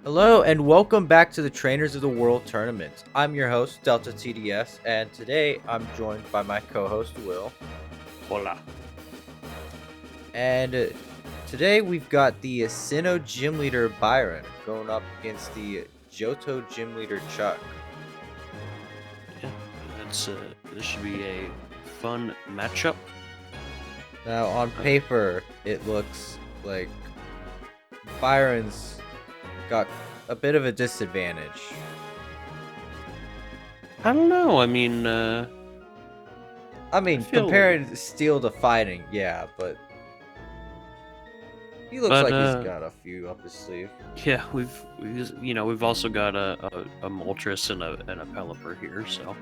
Hello and welcome back to the Trainers of the World Tournament. I'm your host, DeltaTDS, and today I'm joined by my co-host, Will. Hola. And today we've got the Sinnoh Gym Leader, Byron, going up against the Johto Gym Leader, Chuck. Yeah, this should be a fun matchup. Now, on paper, it looks like Byron's got a bit of a disadvantage. I don't know. I mean, comparing steel to fighting, yeah, but he looks like he's got a few up his sleeve. Yeah, we've also got a Moltres and a Pelipper here, so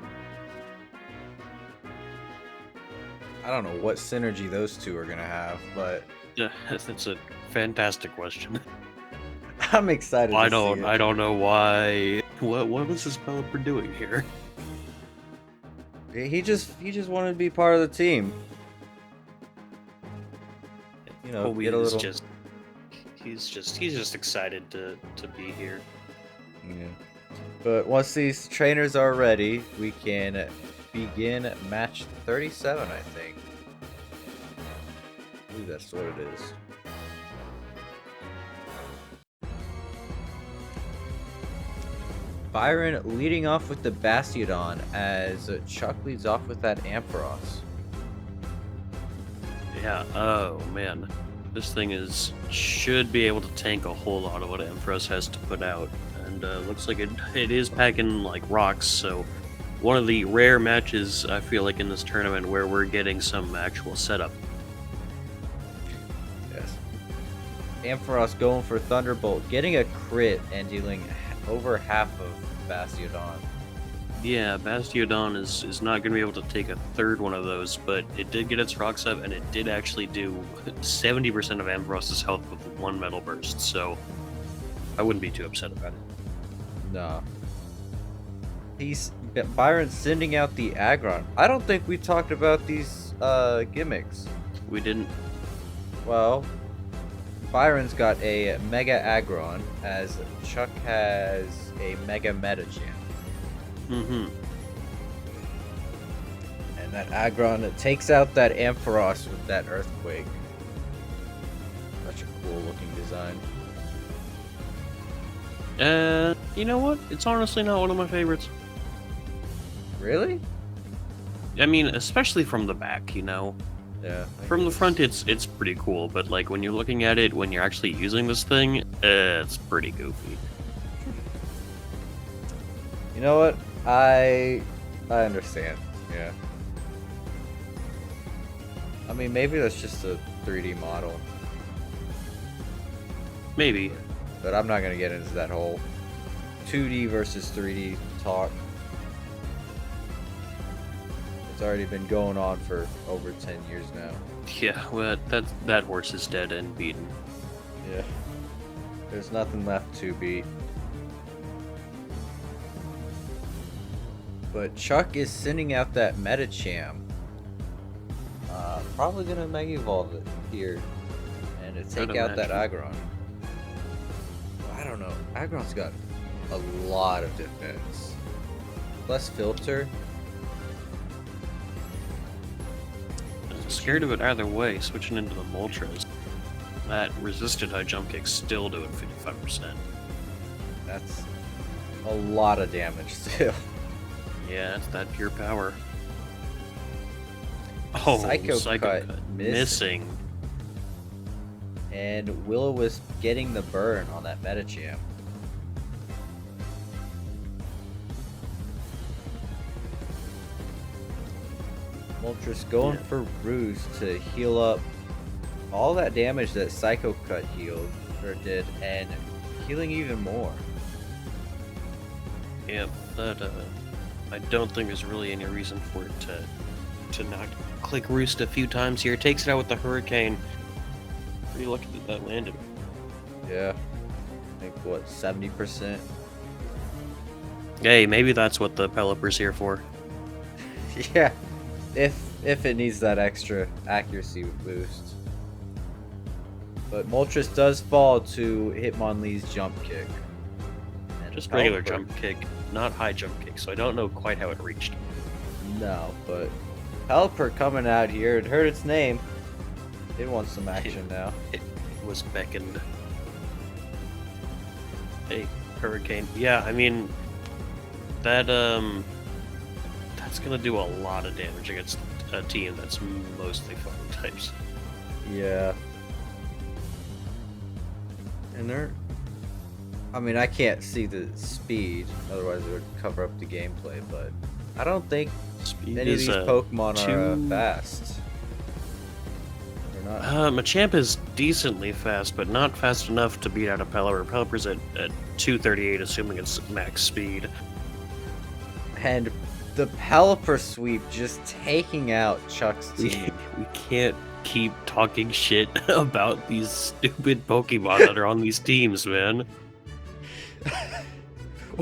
I don't know what synergy those two are gonna have, but yeah, that's a fantastic question. I'm excited. I don't know why. What is this Pelipper doing here? He just wanted to be part of the team. You know, get a little. He's just excited to be here. Yeah. But once these trainers are ready, we can begin match 37, I think. I believe that's what it is. Byron leading off with the Bastiodon as Chuck leads off with that Ampharos. Yeah, oh man. This thing should be able to tank a whole lot of what Ampharos has to put out. And looks like it is packing like rocks, so one of the rare matches I feel like in this tournament where we're getting some actual setup. Yes. Ampharos going for Thunderbolt, getting a crit and dealing over half of Bastiodon. Yeah, Bastiodon is not going to be able to take a third one of those, but it did get its rocks up, and it did actually do 70% of Ampharos's health with one Metal Burst, so I wouldn't be too upset about it. No. Byron's sending out the Aggron. I don't think we talked about these gimmicks. We didn't. Well, Byron's got a Mega Aggron, as Chuck has a Mega Metacham. Mm-hmm. And that Aggron takes out that Ampharos with that Earthquake. Such a cool looking design. You know what? It's honestly not one of my favorites. Really? I mean, especially from the back, you know? Yeah. From the front, it's pretty cool, but like when you're looking at it, when you're actually using this thing, it's pretty goofy. You know what? I understand. Yeah. I mean, maybe that's just a 3D model. Maybe. But I'm not gonna get into that whole 2D versus 3D talk. It's already been going on for over 10 years now. Yeah, well, that horse is dead and beaten. Yeah. There's nothing left to beat. But Chuck is sending out that Metacham. Probably gonna Mega Evolve it here. And to take out that Aggron. I don't know. Aggron's got a lot of defense. Plus filter. I'm scared of it either way, switching into the Moltres. That resisted high jump kick still doing 55%. That's a lot of damage still. Yeah, it's that pure power. Oh, Psycho Cut missing. And Will-O-Wisp getting the burn on that Metacham. Moltres going for Ruse to heal up all that damage that Psycho Cut healed, or did, and healing even more. Yep, that I don't think there's really any reason for it to not click Roost a few times here. Takes it out with the Hurricane. Pretty lucky that landed. Yeah. I think, what, 70%? Hey, maybe that's what the Pelipper's here for. Yeah. If it needs that extra accuracy boost. But Moltres does fall to Hitmonlee's jump kick. Just regular Pelipper. jump kick, not high jump kick, so I don't know quite how it reached. No, but Pelipper coming out here, it heard its name. It wants some action now. It was beckoned. Hey, Hurricane. Yeah, I mean, that's gonna do a lot of damage against a team that's mostly fighting types. Yeah. And I mean, I can't see the speed, otherwise it would cover up the gameplay, but I don't think Speed any of is these Pokemon are two- fast. They're not. Machamp is decently fast, but not fast enough to beat out a Pelipper. Pelipper's at 238, assuming it's max speed. And the Pelipper sweep just taking out Chuck's We team. can't keep talking shit about these stupid Pokemon that are on these teams, man.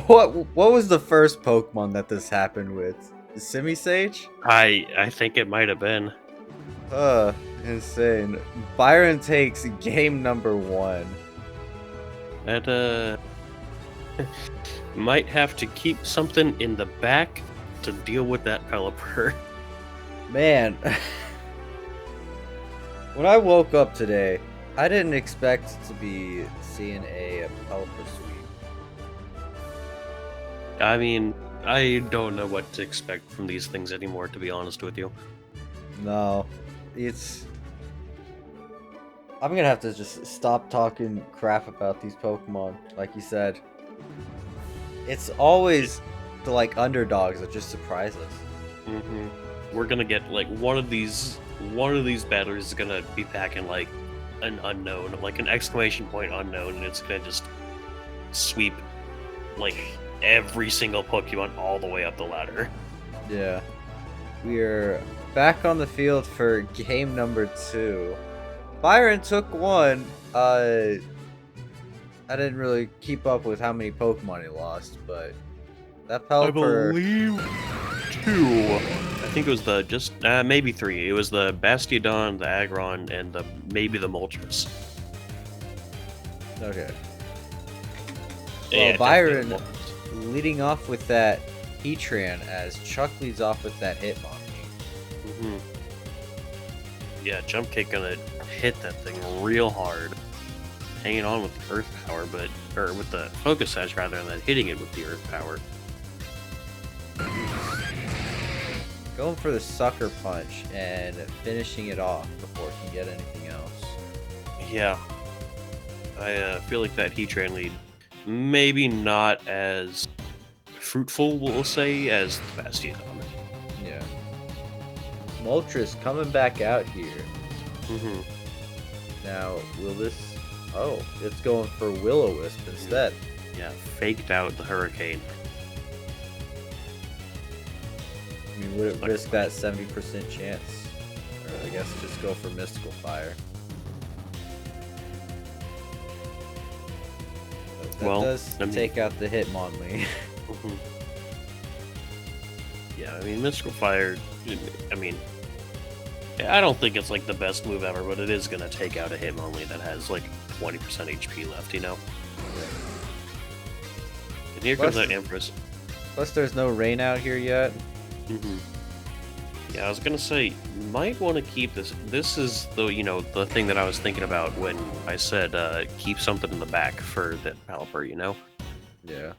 What was the first Pokemon that this happened with? The Simisage? I think it might have been. Insane. Byron takes game number 1. That might have to keep something in the back to deal with that Pelipper. Man, when I woke up today, I didn't expect to be seeing a Pelipper sweep. I mean, I don't know what to expect from these things anymore, to be honest with you. No, I'm gonna have to just stop talking crap about these Pokemon. Like you said, it's always the like underdogs that just surprise us. Mm-hmm. We're gonna get like one of these battlers is gonna be packing like an unknown, like an exclamation point unknown, and it's gonna just sweep like every single Pokemon all the way up the ladder. Yeah, we are back on the field for game number 2. Byron took 1. I didn't really keep up with how many Pokemon he lost, but that Pelipper. I believe 2. I think it was maybe 3. It was the Bastiodon, the Aggron, and maybe the Moltres. Okay. Yeah, Well, Byron definitely leading off with that Heatran as Chuck leads off with that Hitmonchan. Mm-hmm. Yeah, Jump Kick gonna hit that thing real hard. Hanging on with the Earth Power, or with the Focus Sash rather than hitting it with the Earth Power. Going for the Sucker Punch and finishing it off before it can get anything else. Yeah. I feel like that Heatran lead maybe not as fruitful, we'll say, as the Bastiodon. Yeah. Moltres coming back out here. Mm-hmm. Now, will this... Oh, it's going for Will-O-Wisp instead. Yeah, faked out the Hurricane. I mean, would it risk that 70% chance? Or I guess just go for Mystical Fire. But that does take out the Hitmonlee. Mm-hmm. Yeah, I mean, Mystical Fire, I mean, I don't think it's like the best move ever, but it is going to take out a Hitmonlee that has like 20% HP left, you know? Yeah. And here comes that Empress. Plus, there's no rain out here yet. Mm-hmm. Yeah, I was gonna say, you might want to keep this. This is the thing that I was thinking about when I said keep something in the back for that Pelipper, you know? Yeah.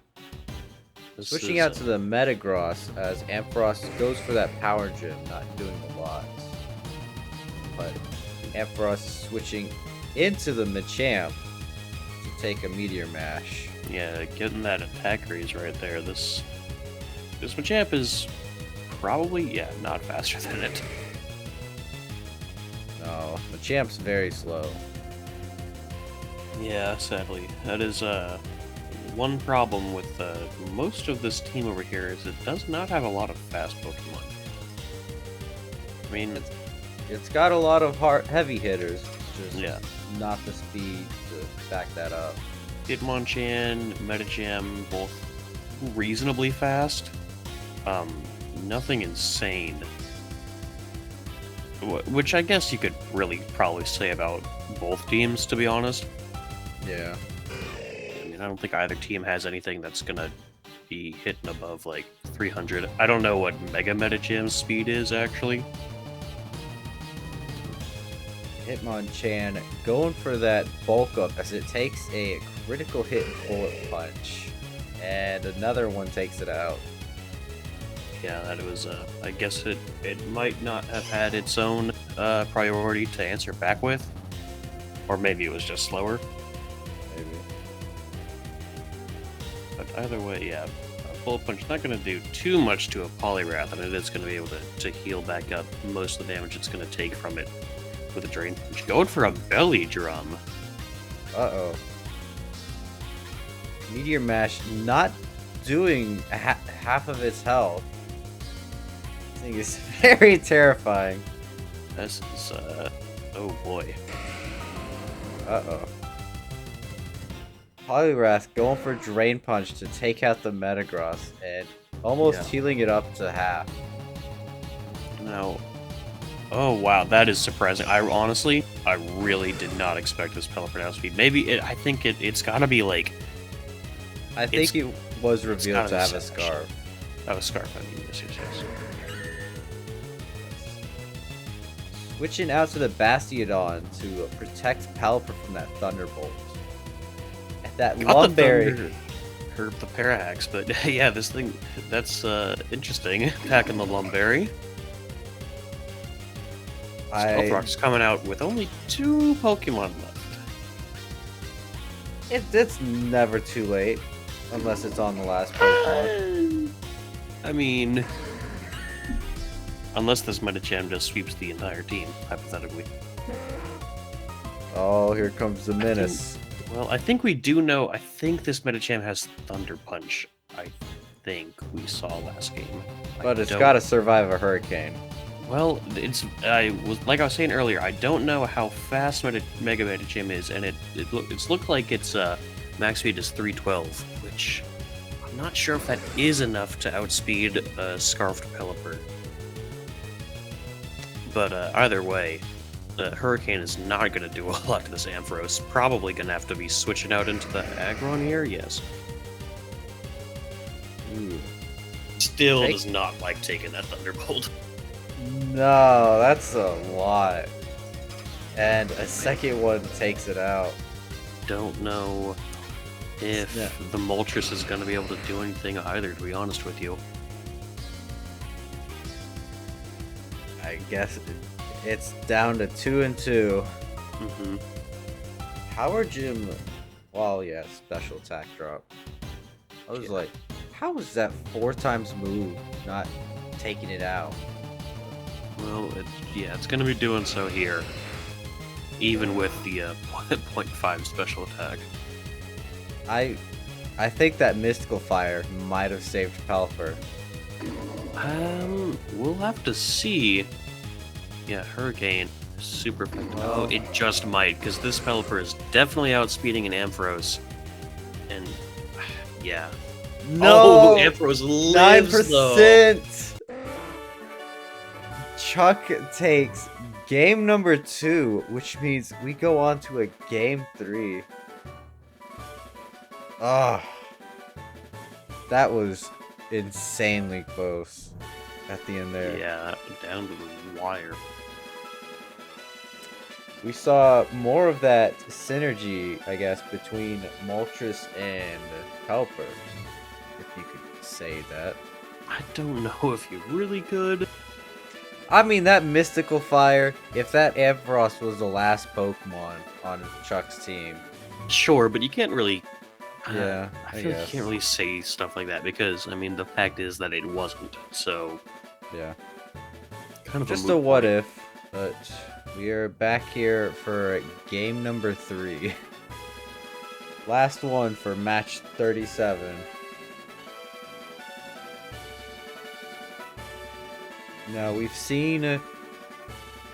This Switching is, out to the Metagross as Ampharos goes for that Power Gym, not doing a lot. But Ampharos switching into the Machamp to take a Meteor Mash. Yeah, getting that attack raise right there. This Machamp is probably, not faster than it. No, Machamp's very slow. Yeah, sadly. That is one problem with most of this team over here is it does not have a lot of fast Pokemon. I mean, it's got a lot of heavy hitters, just yeah, not the speed to back that up. Hitmonchan, Metagem, both reasonably fast. Nothing insane. Which I guess you could really probably say about both teams, to be honest. Yeah. I mean, don't think either team has anything that's gonna be hitting above like 300. I don't know what Mega Metacham's speed is actually. Hitmonchan going for that bulk up as it takes a critical hit bullet punch. And another one takes it out. Yeah, that was, I guess it might not have had its own priority to answer back with. Or maybe it was just slower. Maybe. But either way, yeah, a bullet punch not going to do too much to a Poliwrath, and it is going to be able to heal back up most of the damage it's going to take from it with a Drain Punch. Going for a Belly Drum. Uh-oh. Meteor Mash not doing half of its health. This thing is very terrifying. This is, oh boy. Uh-oh. Poliwrath going for Drain Punch to take out the Metagross and almost healing it up to half. Now, oh wow, that is surprising. I really did not expect this Pelipper to outspeed. Maybe I think it's gotta be like. I think it was revealed to have a scarf. Oh, a scarf. I mean, yes. Switching out to the Bastiodon to protect Pelipper from that Thunderbolt. At that Lumberry. Hurt the Parahax, but yeah, this thing, that's interesting. Attacking the Lumberry. Stealth coming out with only 2 Pokemon left. It's never too late, unless it's on the last Pokemon. I mean, unless this Metacham just sweeps the entire team, hypothetically. Oh, here comes the menace. Well, I think we do know. I think this Metacham has Thunder Punch. I think we saw last game. But it's got to survive a hurricane. Well, like I was saying earlier, I don't know how fast Mega Metacham is, and it's looked like its max speed is 312, which I'm not sure if that is enough to outspeed a Scarfed Pelipper. But either way, the Hurricane is not going to do a lot to this Ampharos. Probably going to have to be switching out into the Aggron here, yes. Ooh. Still does not like taking that Thunderbolt. No, that's a lot. And a second one takes it out. Don't know if the Moltres is going to be able to do anything either, to be honest with you. I guess it's down to 2 and 2. Mm-hmm. Power Gym. Well, yeah, special attack drop. I was like, how is that 4 times move not taking it out? Well, it's going to be doing so here, even with the 0.5 special attack. I think that Mystical Fire might have saved Pelipper. We'll have to see. Yeah, Hurricane, super effective. Oh, it just might, because this Pelipper is definitely outspeeding an Ampharos. And, yeah. No! Oh, Ampharos lives, 9%! though. Chuck takes game number 2, which means we go on to a game 3. Ah, that was insanely close at the end there. Yeah, down to the wire. We saw more of that synergy, I guess, between Moltres and Pelipper, if you could say that. I don't know if you really could. I mean, that Mystical Fire, if that Ampharos was the last Pokemon on Chuck's team. Sure, but you can't really... Yeah, I feel like you can't really say stuff like that, because, I mean, the fact is that it wasn't, so... Yeah. Kind of just a what if, but we are back here for game number 3. Last one for match 37. Now, we've seen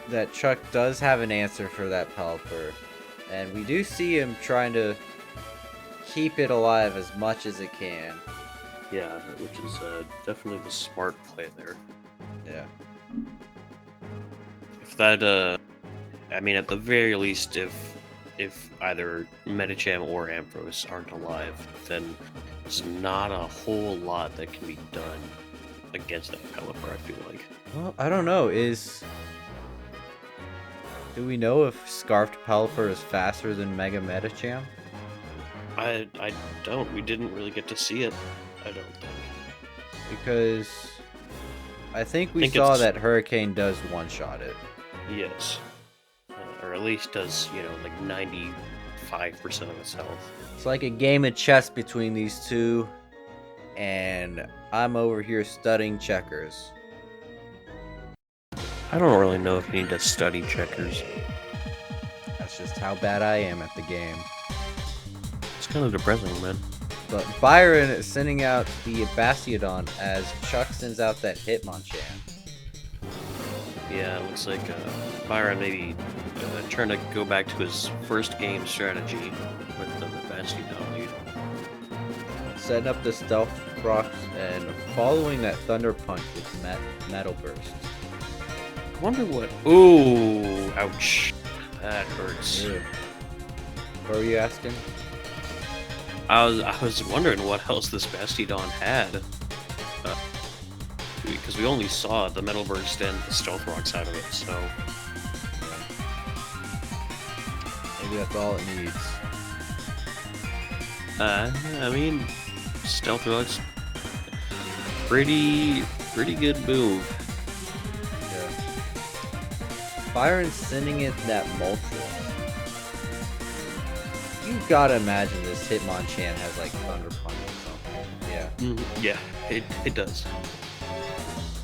that Chuck does have an answer for that Pelipper, and we do see him trying to keep it alive as much as it can. Yeah, which is definitely the smart play there. Yeah. If that, I mean, at the very least, if if either Medicham or Ampharos aren't alive, then there's not a whole lot that can be done against that Pelipper, I feel like. Well, I don't know. Do we know if Scarfed Pelipper is faster than Mega Medicham? I don't. We didn't really get to see it, I don't think. Because I think we saw that Hurricane does one-shot it. Yes. Or at least does, like 95% of its health. It's like a game of chess between these two, and I'm over here studying checkers. I don't really know if you need to study checkers. That's just how bad I am at the game. It's kind of depressing, man. But Byron is sending out the Bastiodon as Chuck sends out that Hitmonchan. Yeah, it looks like Byron maybe trying to go back to his first game strategy with the Bastiodon lead. Setting up the Stealth Rocks and following that Thunder Punch with Metal Burst. I wonder what... Ooh, ouch. That hurts. Ew. What were you asking? I was wondering what else this Bastiodon had. Because we only saw the Metal Burst and the Stealth Rocks out of it, so... Maybe that's all it needs. I mean, Stealth Rocks... Pretty good move. Byron's sending it that Moltres. You've got to imagine this Hitmonchan has like Thunder Punch or something. Yeah. Yeah, it does.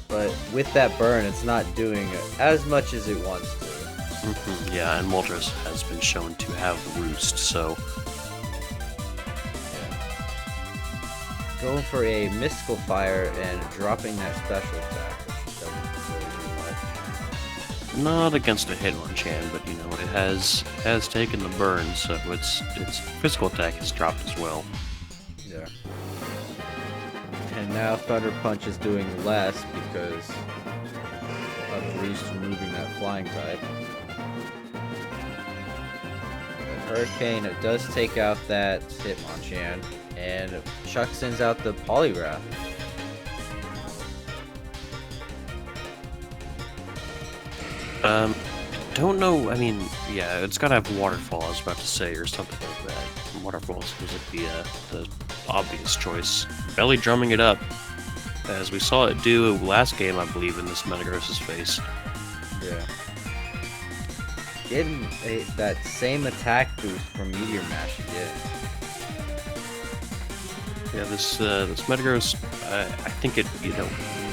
But with that burn, it's not doing as much as it wants to. Yeah, and Moltres has been shown to have Roost, so... Yeah. Going for a Mystical Fire and dropping that special attack, which doesn't really do much. Not against a Hitmonchan, but it has taken the burn, so its physical attack has dropped as well. Yeah. And now Thunder Punch is doing less because of Roost removing that flying type. But Hurricane does take out that Hitmonchan, and Chuck sends out the Poliwrath. Don't know, I mean, yeah, it's gotta have Waterfall, I was about to say, or something like that. Waterfall seems like the obvious choice. Belly drumming it up, as we saw it do last game, I believe, in this Metagross's face. Yeah. Getting that same attack boost from Meteor Mash again. Yeah, this Metagross, I think it,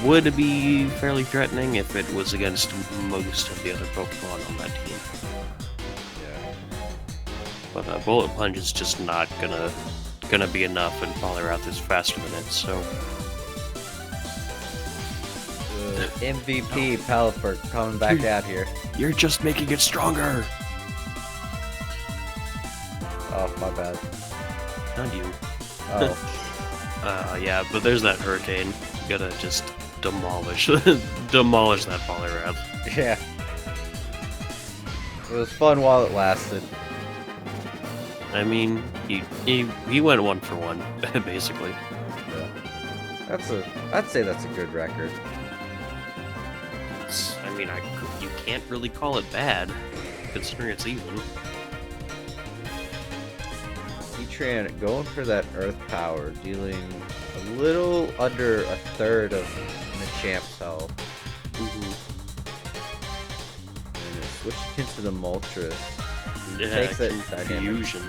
would be fairly threatening if it was against most of the other Pokemon on that team. Yeah. But Bullet Punch is just not gonna be enough, and Poliwrath is faster than it, so... MVP Pelipper coming back out here. You're just making it stronger! Oh, my bad. Not you. Oh. Yeah, but there's that Hurricane. You gotta just demolish that Poliwrath. Yeah. It was fun while it lasted. I mean, he went 1 for 1, basically. Yeah. I'd say that's a good record. I mean, you can't really call it bad, considering it's even. Heatran going for that Earth Power, dealing a little under a third of Machamp's health. And switching into the Moltres. Yeah, Takes that confusion.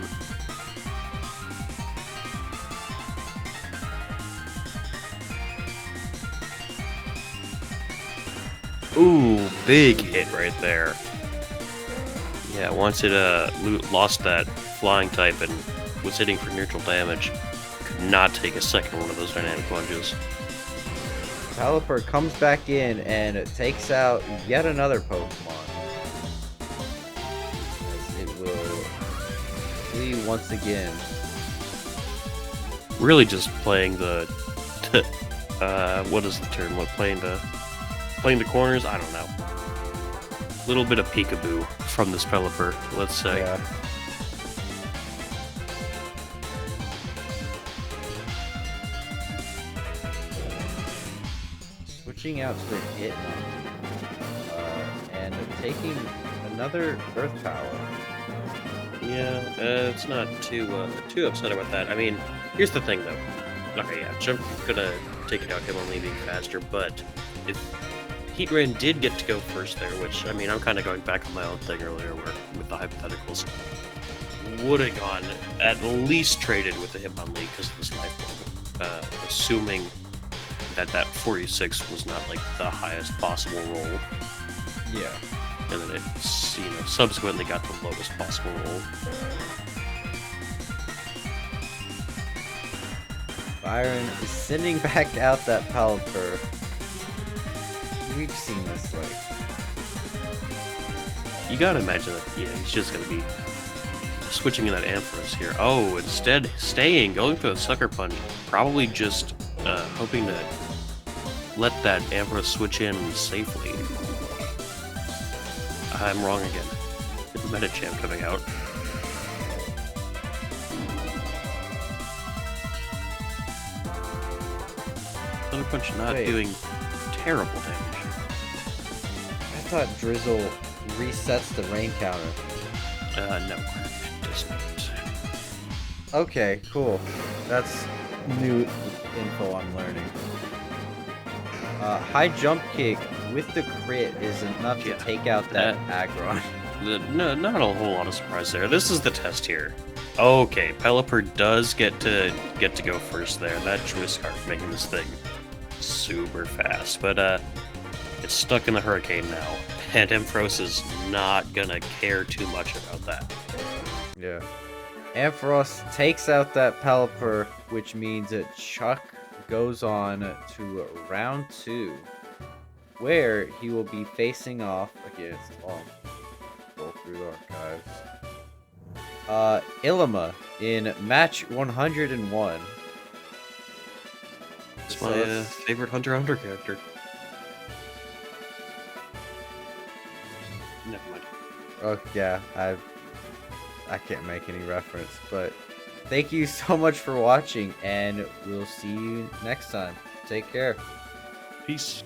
Ooh, big hit right there. Yeah, once it lost that flying type and was hitting for neutral damage, could not take a second one of those dynamic plunges. Pelipper comes back in and it takes out yet another Pokemon. As it will flee once again. Really just playing the... what is the term? Playing the corners? I don't know. Little bit of peekaboo from this Pelipper, let's say. Yeah. switching out to the Hitmon, and taking another Earth Power. Yeah, it's not too upset about that. I mean, here's the thing though. Okay, yeah, Jump could have taken out him only being faster, but if Heatran did get to go first there, which, I mean, I'm kind of going back on my own thing earlier where, with the hypotheticals, would have gone at least traded with the Hitmonlee because of his life level, assuming that 46 was not, like, the highest possible roll. Yeah. And then it, subsequently got the lowest possible roll. Byron is sending back out that Pelipper. We've seen this, like... You gotta imagine that, he's just gonna be switching in that Ampharos here. Oh, instead, going for the Sucker Punch. Probably just hoping to let that Ampharos switch in safely. I'm wrong again. The Metacham coming out. Thunder Punch not doing terrible damage. I thought Drizzle resets the rain counter. No, it does not. Okay, cool. That's new info I'm learning. High jump kick with the crit is enough to take out that Aggron. No, not a whole lot of surprise there. This is the test here. Okay, Pelipper does get to go first there. That Twistcarp making this thing super fast, but it's stuck in the Hurricane now, and Ampharos is not gonna care too much about that. Yeah. Ampharos takes out that Pelipper, which means that Chuck goes on to round 2, where he will be facing off against go through the archives. Ilima in match 101. It's my favorite Hunter x Hunter character. Never mind. Oh yeah, I can't make any reference, but thank you so much for watching, and we'll see you next time. Take care. Peace.